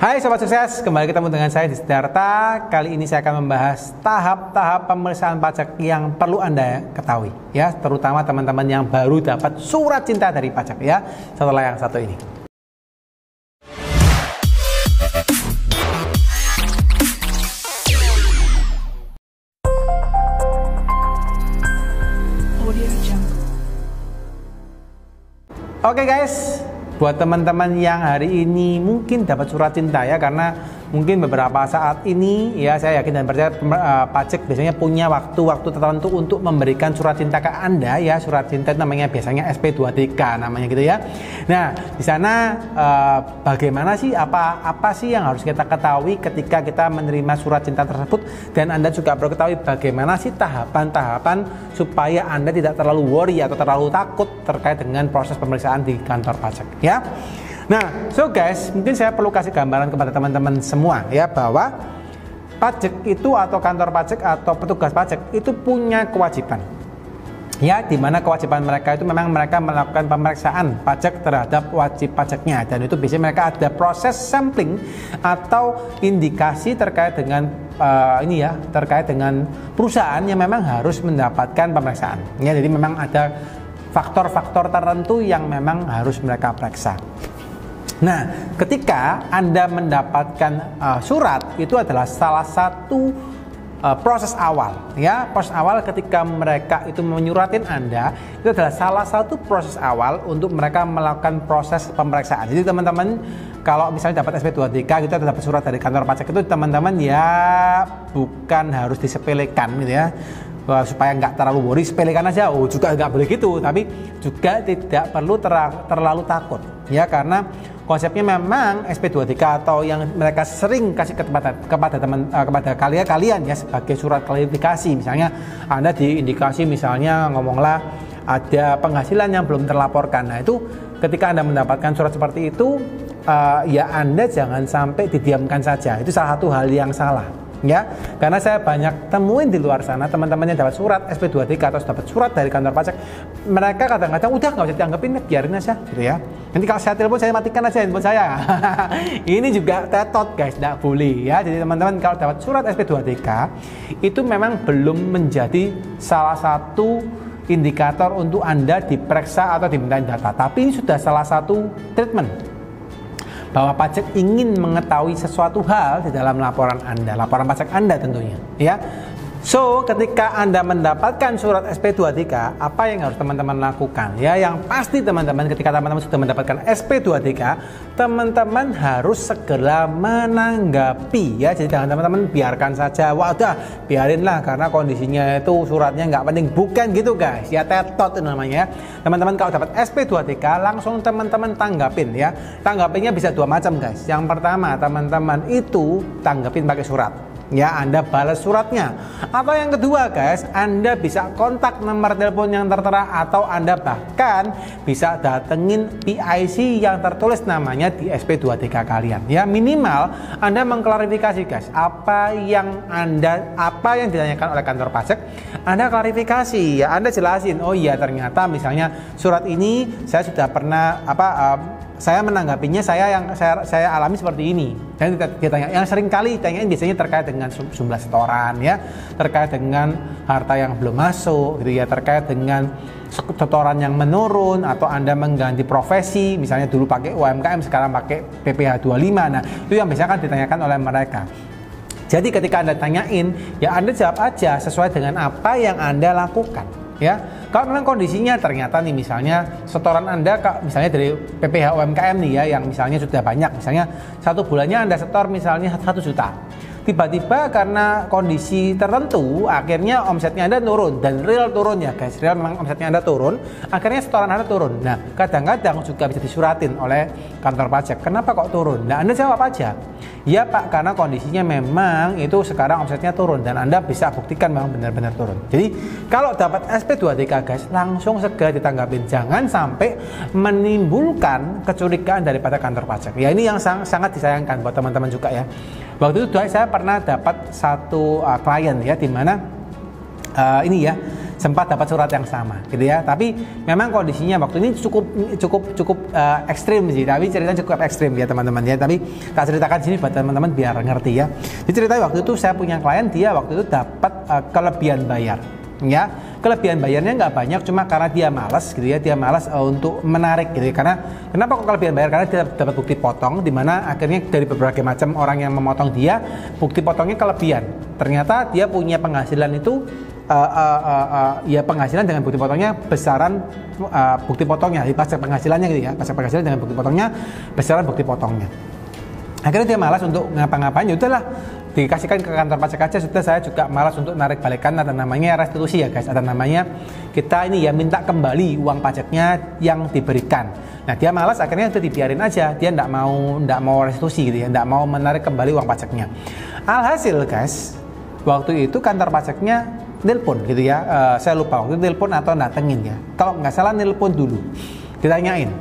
Hai Sobat Sukses, kembali ketemu dengan saya di Siddhartha. Kali ini saya akan membahas tahap-tahap pemeriksaan pajak yang perlu Anda ketahui ya, terutama teman-teman yang baru dapat surat cinta dari pajak ya, setelah yang satu ini. Oke guys, buat teman-teman yang hari ini mungkin dapat surat cinta ya, karena mungkin beberapa saat ini ya, saya yakin dan percaya pajak biasanya punya waktu-waktu tertentu untuk memberikan surat cinta ke Anda ya. Surat cinta namanya biasanya SP2TK namanya gitu ya. Nah, di sana bagaimana sih, apa sih yang harus kita ketahui ketika kita menerima surat cinta tersebut, dan Anda juga perlu ketahui bagaimana sih tahapan-tahapan supaya Anda tidak terlalu worry atau terlalu takut terkait dengan proses pemeriksaan di kantor pajak ya. Nah, so guys, mungkin saya perlu kasih gambaran kepada teman-teman semua ya, bahwa pajak itu atau kantor pajak atau petugas pajak itu punya kewajiban ya, dimana kewajiban mereka itu memang mereka melakukan pemeriksaan pajak terhadap wajib pajaknya, dan itu biasanya mereka ada proses sampling atau indikasi terkait dengan terkait dengan perusahaan yang memang harus mendapatkan pemeriksaan ya. Jadi memang ada faktor-faktor tertentu yang memang harus mereka periksa. Nah, ketika Anda mendapatkan surat, itu adalah salah satu proses awal ya. Proses awal ketika mereka itu menyuratin Anda, itu adalah salah satu proses awal untuk mereka melakukan proses pemeriksaan. Jadi teman-teman, kalau misalnya dapat SP2TK, kita dapat surat dari kantor pajak, itu teman-teman ya bukan harus disepelekan gitu ya, supaya nggak terlalu worry, sepelekan aja. Juga nggak boleh gitu, tapi juga tidak perlu terlalu takut ya, karena konsepnya memang SP2TK atau yang mereka sering kasih kepada kalian ya sebagai surat klarifikasi. Misalnya Anda diindikasi, misalnya ngomonglah ada penghasilan yang belum terlaporkan. Nah, itu ketika Anda mendapatkan surat seperti itu ya, Anda jangan sampai didiamkan saja. Itu salah satu hal yang salah ya, karena saya banyak temuin di luar sana teman-teman yang dapat surat SP2TK atau dapat surat dari kantor pajak, mereka kadang-kadang udah nggak usah dianggapin, biarin aja gitu ya. Nanti kalau saya telepon, saya matikan aja handphone saya. Ini juga tetot guys, tidak boleh ya. Jadi teman-teman, kalau dapat surat SP2TK itu memang belum menjadi salah satu indikator untuk Anda diperiksa atau dimintain data, tapi ini sudah salah satu treatment bahwa pajak ingin mengetahui sesuatu hal di dalam laporan Anda, laporan pajak Anda tentunya ya. So, ketika Anda mendapatkan surat SP2TK, apa yang harus teman-teman lakukan ya? Yang pasti teman-teman, ketika teman-teman sudah mendapatkan SP2TK, teman-teman harus segera menanggapi ya. Jadi jangan teman-teman biarkan saja, wah udah biarinlah karena kondisinya itu suratnya nggak penting, bukan gitu guys ya, tetot itu namanya. Teman-teman kalau dapat SP2TK, langsung teman-teman tanggapin ya. Tanggapinnya bisa dua macam guys. Yang pertama, teman-teman itu tanggapin pakai surat ya, Anda balas suratnya. Atau yang kedua guys, Anda bisa kontak nomor telepon yang tertera, atau Anda bahkan bisa datengin PIC yang tertulis namanya di SP2TK kalian ya. Minimal Anda mengklarifikasi guys, apa yang ditanyakan oleh kantor pajak, Anda klarifikasi ya. Anda jelasin, oh iya ternyata misalnya surat ini saya sudah pernah saya menanggapinya, saya alami seperti ini. Dan ditanya, yang sering kali ditanyain biasanya terkait dengan jumlah setoran ya, terkait dengan harta yang belum masuk gitu ya, terkait dengan setoran yang menurun, atau Anda mengganti profesi, misalnya dulu pakai UMKM sekarang pakai PPh 25. Nah, itu yang biasanya kan ditanyakan oleh mereka. Jadi ketika Anda tanyain ya, Anda jawab aja sesuai dengan apa yang Anda lakukan ya. Kalau memang kondisinya ternyata nih, misalnya setoran Anda misalnya dari PPh UMKM nih ya, yang misalnya sudah banyak, misalnya satu bulannya Anda setor misalnya 1 juta, tiba-tiba karena kondisi tertentu akhirnya omsetnya Anda turun, dan real turun ya guys, real memang omsetnya Anda turun, akhirnya setoran Anda turun. Nah, kadang-kadang juga bisa disuratin oleh kantor pajak, kenapa kok turun? Nah, Anda jawab aja, ya Pak, karena kondisinya memang itu sekarang omsetnya turun, dan Anda bisa buktikan memang benar-benar turun. Jadi kalau dapat SP2TK guys, langsung segera ditanggapin, jangan sampai menimbulkan kecurigaan daripada kantor pajak ya. Ini yang sangat disayangkan buat teman-teman juga ya. Waktu itu saya pernah dapat satu klien ya, dimana ini ya, sempat dapat surat yang sama gitu ya. Tapi memang kondisinya waktu ini cukup ekstrim sih. Tapi ceritanya cukup ekstrim ya teman-teman ya. Tapi tak ceritakan sini buat teman-teman biar ngerti ya. Diceritanya waktu itu saya punya klien, dia waktu itu dapat kelebihan bayar. Ya, kelebihan bayarnya nggak banyak, cuma karena dia malas gitu ya, dia malas untuk menarik gitu ya. Karena kenapa kok kelebihan bayar? Karena dia dapat bukti potong, di mana akhirnya dari berbagai macam orang yang memotong dia, bukti potongnya kelebihan. Ternyata dia punya penghasilan itu ya penghasilan dengan bukti potongnya besaran bukti potongnya, di pajak penghasilannya gitu ya, pajak penghasilan dengan bukti potongnya besaran bukti potongnya. Akhirnya dia malas untuk ngapa-ngapain, ya udahlah dikasihkan ke kantor pajak aja. Sudah, saya juga malas untuk narik balikan, ada namanya restitusi ya guys, ada namanya kita ini ya minta kembali uang pajaknya yang diberikan. Nah dia malas, akhirnya itu dibiarin aja, dia nggak mau restitusi gitu ya, nggak mau menarik kembali uang pajaknya. Alhasil guys, waktu itu kantor pajaknya nelpon gitu ya, saya lupa waktu itu nelpon atau datengin ya, kalau nggak salah nelpon dulu, ditanyain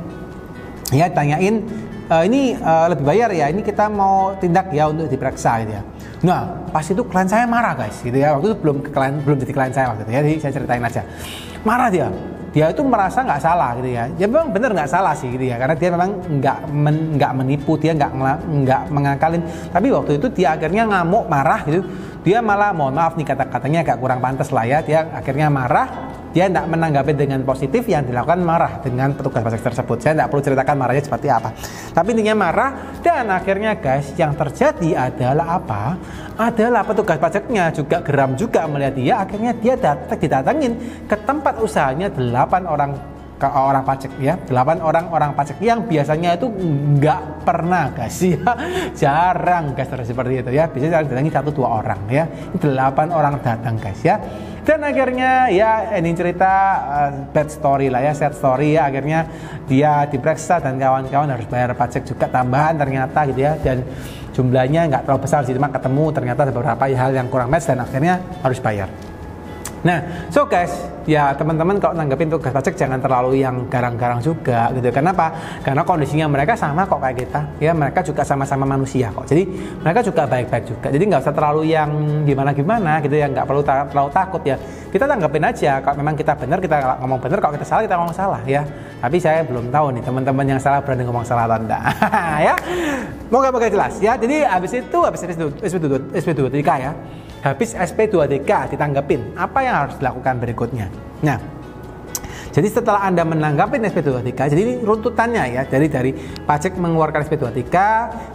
ini lebih bayar ya, ini kita mau tindak ya untuk diperiksa gitu ya. Nah pas itu klien saya marah guys gitu ya, waktu itu belum jadi klien saya waktu itu ya, jadi saya ceritain aja. Marah dia itu merasa nggak salah gitu ya, ya memang bener nggak salah sih gitu ya, karena dia memang nggak menipu, dia nggak mengakalin. Tapi waktu itu dia akhirnya ngamuk, marah gitu, dia malah mohon maaf nih kata-katanya agak kurang pantas lah ya, dia akhirnya marah. Dia tidak menanggapi dengan positif, yang dilakukan marah dengan petugas pajak tersebut. Saya tidak perlu ceritakan marahnya seperti apa. Tapi intinya marah, dan akhirnya guys, yang terjadi adalah apa? Adalah petugas pajaknya juga geram juga melihat dia. Akhirnya dia didatengin ke tempat usahanya 8 orang pajak ya, 8 orang pajak yang biasanya itu nggak pernah guys ya, jarang guys seperti itu ya, biasanya datangi 1-2 orang ya, 8 orang datang guys ya. Dan akhirnya ya ini cerita bad story lah ya, sad story ya, akhirnya dia diperiksa dan kawan-kawan harus bayar pajak juga tambahan ternyata gitu ya, dan jumlahnya nggak terlalu besar sih, cuma ketemu ternyata ada beberapa hal yang kurang match dan akhirnya harus bayar. Nah, so guys, ya teman-teman kalau nanggepin tugas pajak jangan terlalu yang garang-garang juga gitu. Kenapa? Karena kondisinya mereka sama kok kayak kita. Ya, mereka juga sama-sama manusia kok. Jadi mereka juga baik-baik juga. Jadi nggak usah terlalu yang gimana-gimana gitu ya. Nggak perlu terlalu takut ya. Kita tanggapin aja. Kalau memang kita benar, kita ngomong benar. Kalau kita salah, kita ngomong salah ya. Tapi saya belum tahu nih teman-teman yang salah berani ngomong salah atau enggak. Ya, moga-moga jelas ya. Jadi habis SP2TK ya. Habis SP2TK ditanggapin, apa yang harus dilakukan berikutnya? Nah, jadi setelah Anda menanggapin SP2TK, jadi ini runtutannya ya, dari pajak mengeluarkan SP2TK,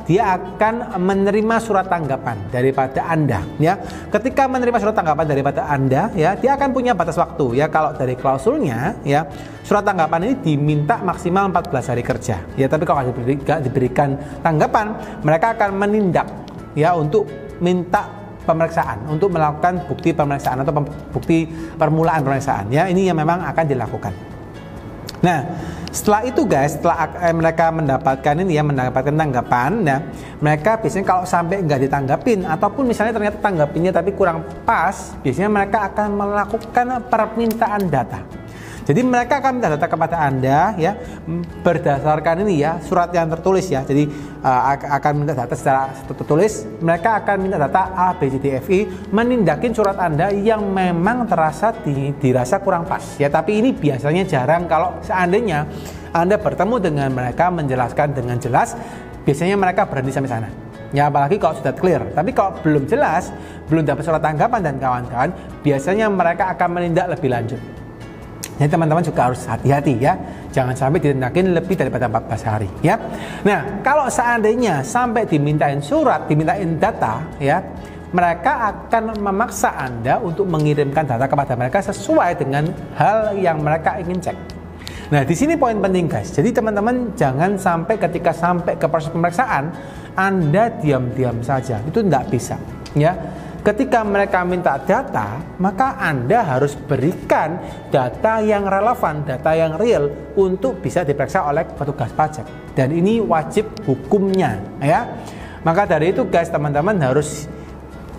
dia akan menerima surat tanggapan daripada Anda ya. Ketika menerima surat tanggapan daripada Anda ya, dia akan punya batas waktu ya. Kalau dari klausulnya ya, surat tanggapan ini diminta maksimal 14 hari kerja ya. Tapi kalau tidak diberikan tanggapan, mereka akan menindak ya untuk minta pemeriksaan, untuk melakukan bukti pemeriksaan atau bukti permulaan pemeriksaan ya, ini yang memang akan dilakukan. Nah setelah itu guys, setelah mereka mendapatkan ini ya, mendapatkan tanggapan ya, mereka biasanya kalau sampai nggak ditanggapin ataupun misalnya ternyata tanggapinnya tapi kurang pas, biasanya mereka akan melakukan permintaan data. Jadi mereka akan minta data kepada Anda ya, berdasarkan ini ya, surat yang tertulis ya. Jadi akan minta data secara tertulis. Mereka akan minta data A, B, C, D, F, I, menindakin surat Anda yang memang dirasa kurang pas ya. Tapi ini biasanya jarang kalau seandainya Anda bertemu dengan mereka menjelaskan dengan jelas, biasanya mereka berhenti sampai sana. Ya apalagi kalau sudah clear. Tapi kalau belum jelas, belum dapat surat tanggapan dan kawan-kawan, biasanya mereka akan menindak lebih lanjut. Jadi teman-teman juga harus hati-hati ya, jangan sampai ditindakin lebih daripada 14 hari ya. Nah kalau seandainya sampai dimintain surat, dimintain data ya, mereka akan memaksa Anda untuk mengirimkan data kepada mereka sesuai dengan hal yang mereka ingin cek. Nah di sini poin penting guys, jadi teman-teman jangan sampai ketika sampai ke proses pemeriksaan Anda diam-diam saja, itu tidak bisa ya. Ketika mereka minta data, maka Anda harus berikan data yang relevan, data yang real untuk bisa diperiksa oleh petugas pajak. Dan ini wajib hukumnya, ya. Maka dari itu, guys, teman-teman harus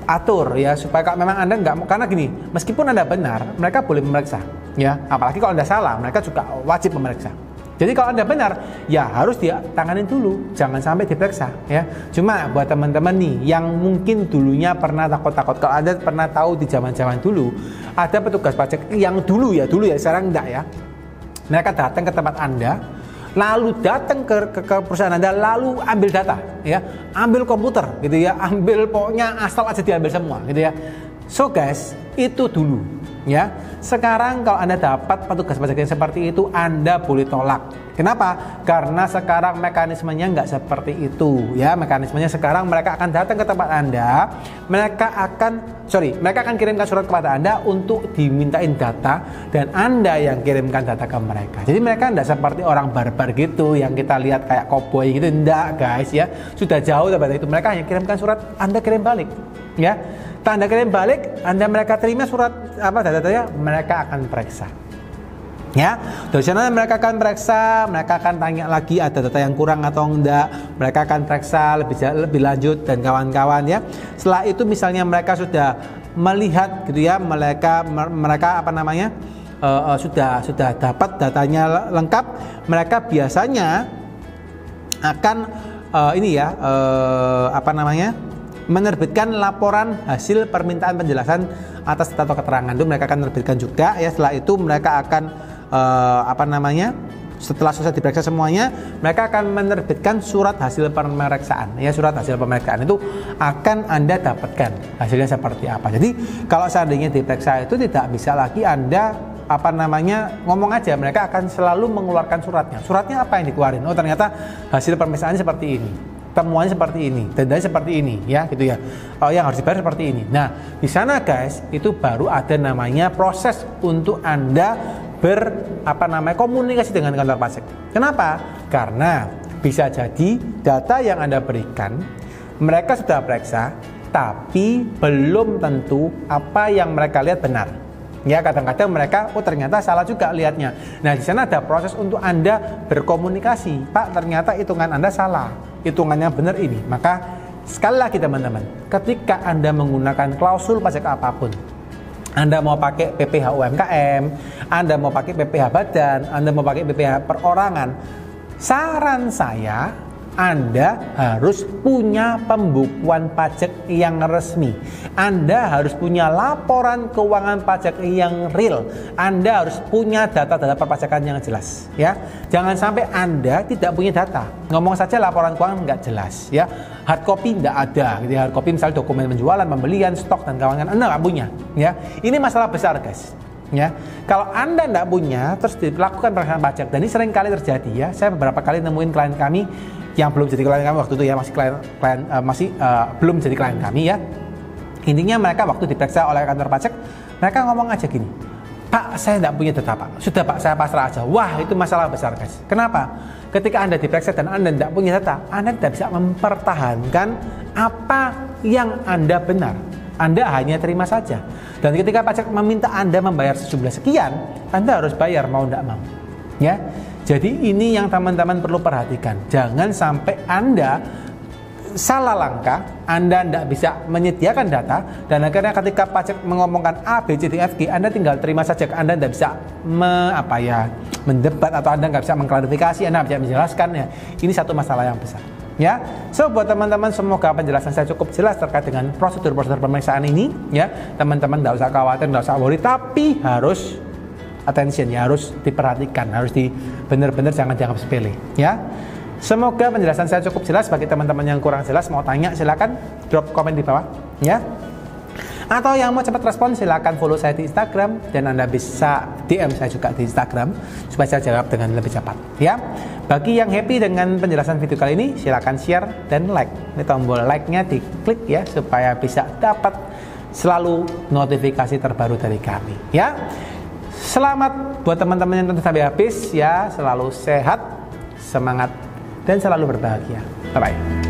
atur ya supaya kalau memang Anda nggak, karena gini, meskipun Anda benar, mereka boleh memeriksa, ya. Apalagi kalau Anda salah, mereka juga wajib memeriksa. Jadi kalau Anda benar, ya harus ditanganin dulu, jangan sampai diperiksa ya. Cuma buat teman-teman nih yang mungkin dulunya pernah takut-takut, kalau Anda pernah tahu di zaman-zaman dulu ada petugas pajak yang dulu ya, sekarang enggak ya. Mereka datang ke tempat Anda, lalu datang ke perusahaan Anda, lalu ambil data ya, ambil komputer gitu ya, ambil pokoknya asal aja diambil semua gitu ya. So guys, itu dulu ya. Sekarang kalau Anda dapat petugas pajak yang seperti itu, Anda boleh tolak. Kenapa? Karena sekarang mekanismenya nggak seperti itu ya. Mekanismenya sekarang mereka akan datang ke tempat Anda, mereka akan kirimkan surat kepada Anda untuk dimintain data, dan Anda yang kirimkan data ke mereka. Jadi mereka nggak seperti orang barbar gitu yang kita lihat kayak cowboy gitu, enggak guys ya. Sudah jauh daripada itu. Mereka hanya kirimkan surat, Anda kirim balik ya. Tanda kirim balik, mereka terima surat data-datanya, mereka akan periksa. Ya, dari sana mereka akan periksa, mereka akan tanya lagi ada data yang kurang atau enggak, mereka akan periksa lebih lanjut dan kawan-kawan ya. Setelah itu misalnya mereka sudah melihat gitu ya, mereka sudah dapat datanya lengkap, mereka biasanya akan menerbitkan laporan hasil permintaan penjelasan atas data atau keterangan. Itu mereka akan menerbitkan juga ya. Setelah itu mereka akan setelah selesai diperiksa semuanya, mereka akan menerbitkan surat hasil pemeriksaan ya. Surat hasil pemeriksaan itu akan Anda dapatkan hasilnya seperti apa. Jadi kalau seandainya diperiksa itu tidak bisa lagi Anda ngomong aja, mereka akan selalu mengeluarkan suratnya. Suratnya apa yang dikeluarin? Oh, ternyata hasil pemeriksaannya seperti ini, temuannya seperti ini, dendanya seperti ini ya gitu ya. Oh, yang harus dibayar seperti ini. Nah, di sana guys, itu baru ada namanya proses untuk Anda komunikasi dengan kantor pajak. Kenapa? Karena bisa jadi data yang Anda berikan mereka sudah periksa, tapi belum tentu apa yang mereka lihat benar. Ya, kadang-kadang mereka ternyata salah juga lihatnya. Nah, di sana ada proses untuk Anda berkomunikasi. Pak, ternyata hitungan Anda salah, hitungannya benar ini. Maka sekali lagi teman-teman, ketika Anda menggunakan klausul pajak apapun, Anda mau pakai PPh UMKM, Anda mau pakai PPh badan, Anda mau pakai PPh perorangan, saran saya Anda harus punya pembukuan pajak yang resmi. Anda harus punya laporan keuangan pajak yang real. Anda harus punya data-data perpajakan yang jelas ya. Jangan sampai Anda tidak punya data. Ngomong saja laporan keuangan nggak jelas ya. Hard copy nggak ada gitu. Hard copy misalnya dokumen penjualan, pembelian, stok dan kawan-kawan Anda nggak punya ya. Ini masalah besar guys. Ya, kalau Anda tidak punya terus dilakukan pemeriksaan pajak, dan ini sering kali terjadi ya. Saya beberapa kali nemuin klien kami yang belum jadi klien kami waktu itu ya, belum jadi klien kami ya. Intinya mereka waktu diperiksa oleh kantor pajak, mereka ngomong aja gini, Pak, saya tidak punya data Pak. Sudah Pak, saya pasrah aja. Wah, itu masalah besar guys. Kenapa? Ketika Anda diperiksa dan Anda tidak punya data, Anda tidak bisa mempertahankan apa yang Anda benar. Anda hanya terima saja. Dan ketika pajak meminta Anda membayar sejumlah sekian, Anda harus bayar mau tidak mau. Ya. Jadi ini yang teman-teman perlu perhatikan. Jangan sampai Anda salah langkah, Anda tidak bisa menyediakan data, dan akhirnya ketika pajak mengomongkan A, B, C, D, F, G, Anda tinggal terima saja. Anda tidak bisa mendebat, atau Anda nggak bisa mengklarifikasi, Anda nggak bisa menjelaskan ya. Ini satu masalah yang besar. Ya, so buat teman-teman semoga penjelasan saya cukup jelas terkait dengan prosedur-prosedur pemeriksaan ini. Ya, teman-teman tidak usah khawatir, tidak usah worry, tapi harus attention ya, harus diperhatikan, harus benar-benar jangan dianggap sepele. Ya, semoga penjelasan saya cukup jelas. Bagi teman-teman yang kurang jelas mau tanya, silakan drop komen di bawah. Ya. Atau yang mau cepat respon silakan follow saya di Instagram, dan Anda bisa DM saya juga di Instagram supaya saya jawab dengan lebih cepat ya. Bagi yang happy dengan penjelasan video kali ini, silakan share dan like. Ini tombol like-nya diklik ya supaya bisa dapat selalu notifikasi terbaru dari kami ya. Selamat buat teman-teman yang tonton sampai habis ya, selalu sehat, semangat dan selalu berbahagia. Bye bye.